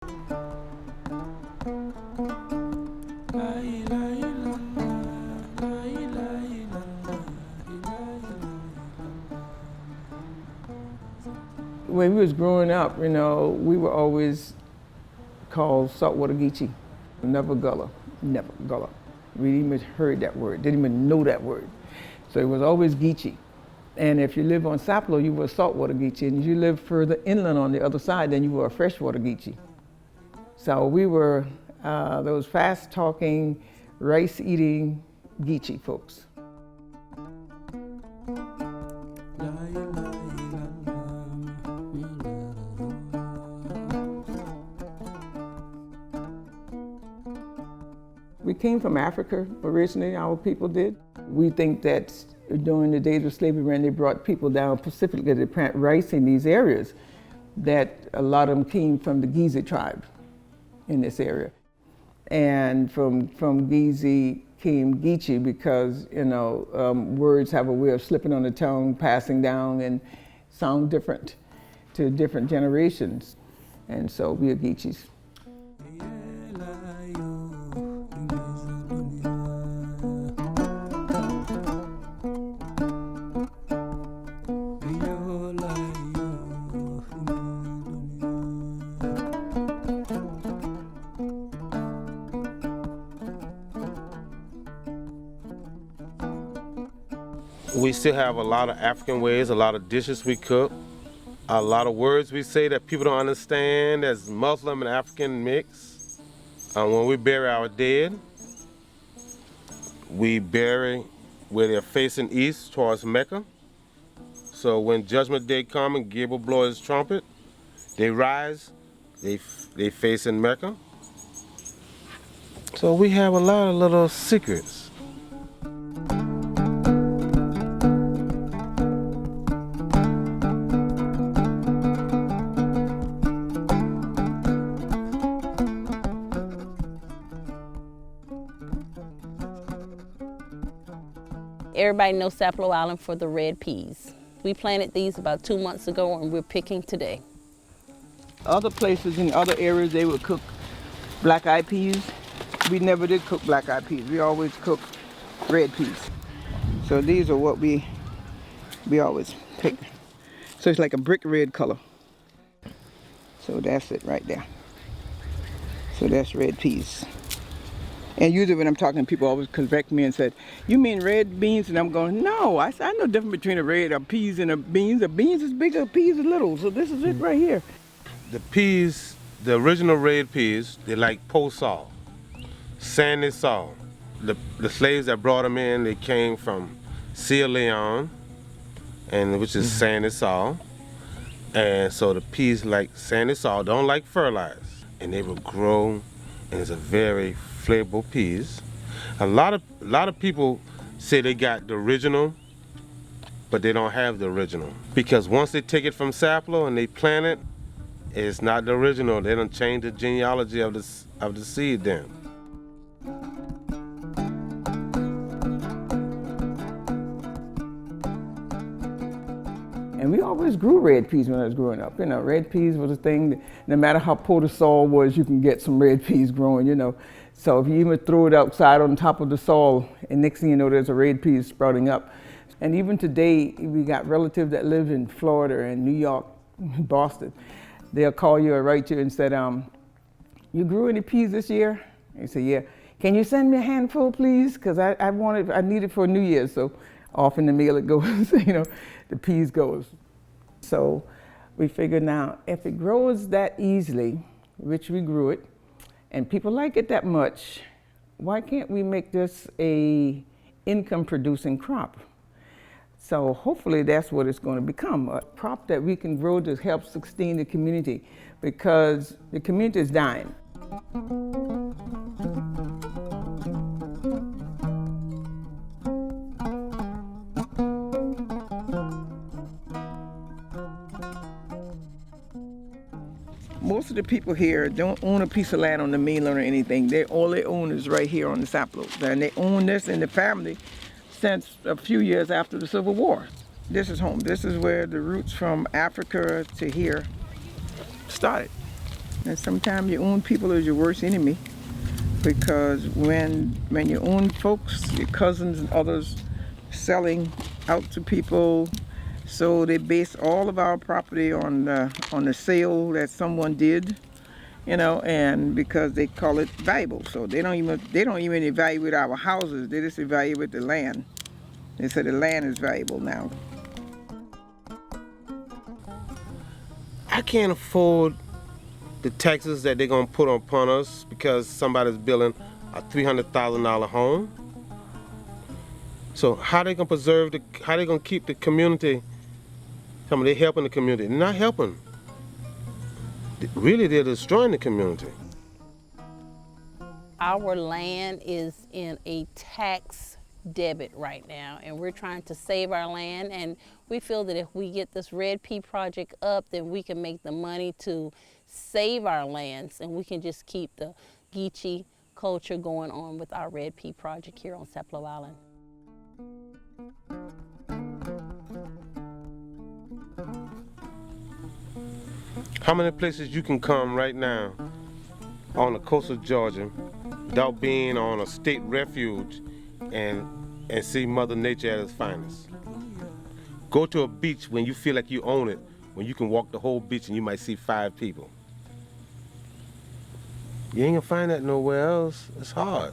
When we was growing up, we were always called saltwater Geechee. Never Gullah, never Gullah. We didn't even heard that word, didn't even know that word. So it was always Geechee. And if you live on Sapelo, you were a saltwater Geechee. And if you live further inland on the other side, then you were a freshwater Geechee. So we were those fast-talking, rice-eating Geechee folks. We came from Africa originally, our people did. We think that during the days of slavery, when they brought people down Pacifically to plant rice in these areas, that a lot of them came from the Geechees tribe in this area. And from Geechees came Geechee because, words have a way of slipping on the tongue, passing down, and sound different to different generations. And so we are Geechees. We still have a lot of African ways, a lot of dishes we cook, a lot of words we say that people don't understand as Muslim and African mix. When we bury our dead, we bury where they're facing east towards Mecca. So when Judgment Day comes and Gabriel blows his trumpet, they rise, they face in Mecca. So we have a lot of little secrets. Everybody knows Sapelo Island for the red peas. We planted these about 2 months ago and we're picking today. Other places in other areas, they would cook black-eyed peas. We never did cook black-eyed peas. We always cook red peas. So these are what we always pick. So it's like a brick red color. So that's it right there. So that's red peas. And usually when I'm talking, people always correct me and said, "You mean red beans?" And I'm going, "No, I know difference between a red, a peas, and a beans. A beans is bigger, a peas is little. So this is it right here." The peas, the original red peas, they're like post soil, sandy soil. The slaves that brought them in, they came from Sierra Leone, which is sandy soil. And so the peas like sandy soil, don't like fertilizer. And they will grow, and it's a very flavorful peas. A lot of people say they got the original, but they don't have the original. Because once they take it from Sapelo and they plant it, it's not the original. They don't change the genealogy of the seed then. And we always grew red peas when I was growing up. Red peas was a thing that no matter how poor the soil was, you can get some red peas growing, So if you even throw it outside on top of the soil, and next thing you know, there's a red pea sprouting up. And even today, we got relatives that live in Florida and New York, Boston. They'll call you or write you and say, "You grew any peas this year?" And you say, "Yeah." "Can you send me a handful, please? Because I need it for New Year's." So off in the mail it goes, the peas goes. So we figured now, if it grows that easily, which we grew it, and people like it that much, why can't we make this a income-producing crop? So hopefully that's what it's going to become, a crop that we can grow to help sustain the community, because the community is dying. Most of the people here don't own a piece of land on the mainland or anything. All they own is right here on the Sapelo. And they own this in the family since a few years after the Civil War. This is home. This is where the roots from Africa to here started. And sometimes your own people is your worst enemy, because when your own folks, your cousins and others, selling out to people, so they base all of our property on the sale that someone did, you know, and because they call it valuable, so they don't even evaluate our houses. They just evaluate the land. They say the land is valuable now. I can't afford the taxes that they're gonna put upon us because somebody's building a $300,000 home. So how they gonna preserve how they gonna keep the community? They helping the community. They're not helping. Really, they're destroying the community. Our land is in a tax debit right now, and we're trying to save our land, and we feel that if we get this Red Pea project up, then we can make the money to save our lands, and we can just keep the Geechee culture going on with our Red Pea project here on Sapelo Island. How many places you can come right now on the coast of Georgia without being on a state refuge and see Mother Nature at its finest? Go to a beach when you feel like you own it, when you can walk the whole beach and you might see 5 people. You ain't gonna find that nowhere else. It's hard.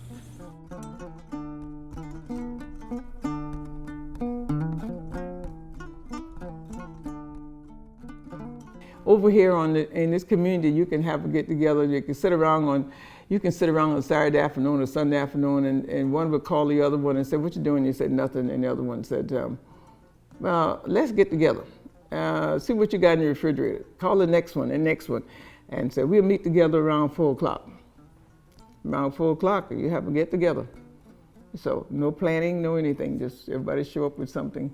Over here in this community, you can have a get-together. You can sit around on Saturday afternoon or Sunday afternoon, and one would call the other one and say, "What you doing?" You said, "Nothing," and the other one said, "Well, let's get together. See what you got in the refrigerator. Call the next one, and say we'll meet together around 4 o'clock. Around 4 o'clock, you have a get-together. So no planning, no anything. Just everybody show up with something,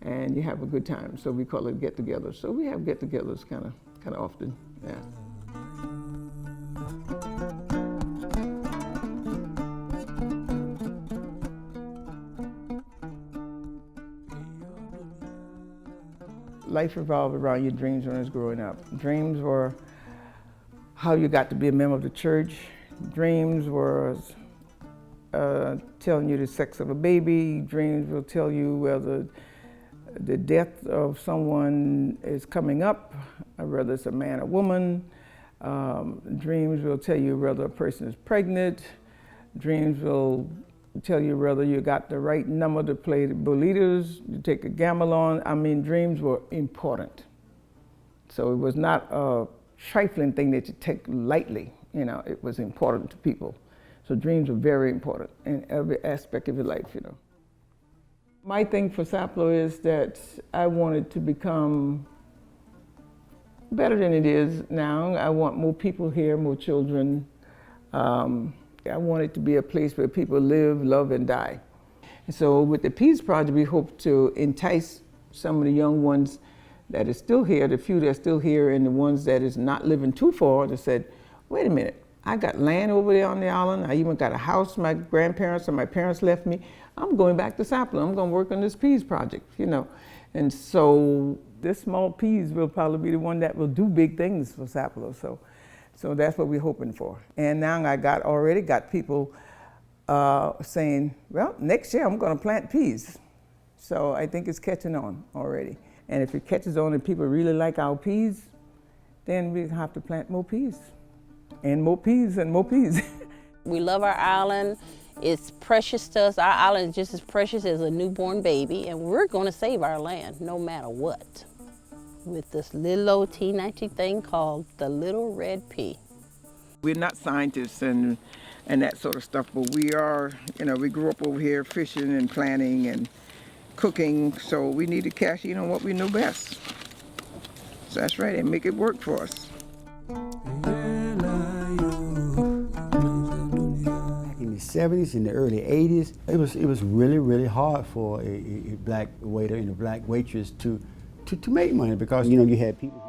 and you have a good time. So we call it get-together. So we have get-togethers kind of often, yeah. Life revolved around your dreams when I was growing up. Dreams were how you got to be a member of the church. Dreams were telling you the sex of a baby. Dreams will tell you whether the death of someone is coming up, whether it's a man or woman. Dreams will tell you whether a person is pregnant. Dreams will tell you whether you got the right number to play the boletos, to take a gamble on. I mean, dreams were important. So it was not a trifling thing that you take lightly. You know, it was important to people. So dreams were very important in every aspect of your life, you know. My thing for Sapelo is that I wanted to become better than it is now. I want more people here, more children. I want it to be a place where people live, love, and die. And so with the Peace Project, we hope to entice some of the young ones that are still here, the few that are still here, and the ones that is not living too far, that said, wait a minute, I got land over there on the island. I even got a house my grandparents and my parents left me. I'm going back to Sapelo. I'm going to work on this Peas Project, you know. And so this small Peas will probably be the one that will do big things for Sapelo. So that's what we're hoping for. And now I already got people saying, well, next year I'm going to plant peas. So I think it's catching on already. And if it catches on and people really like our peas, then we have to plant more peas. And more peas and more peas. We love our island. It's precious to us. Our island is just as precious as a newborn baby, and we're going to save our land no matter what with this little old teeny thing called the little red pea. We're not scientists and that sort of stuff, but we are, you know, we grew up over here fishing and planting and cooking, so we need to cash in on what we know best. So that's right, and make it work for us. In the 70s, in the early 80s, it was really, really hard for a black waiter and a black waitress to make money, because, you know, you had people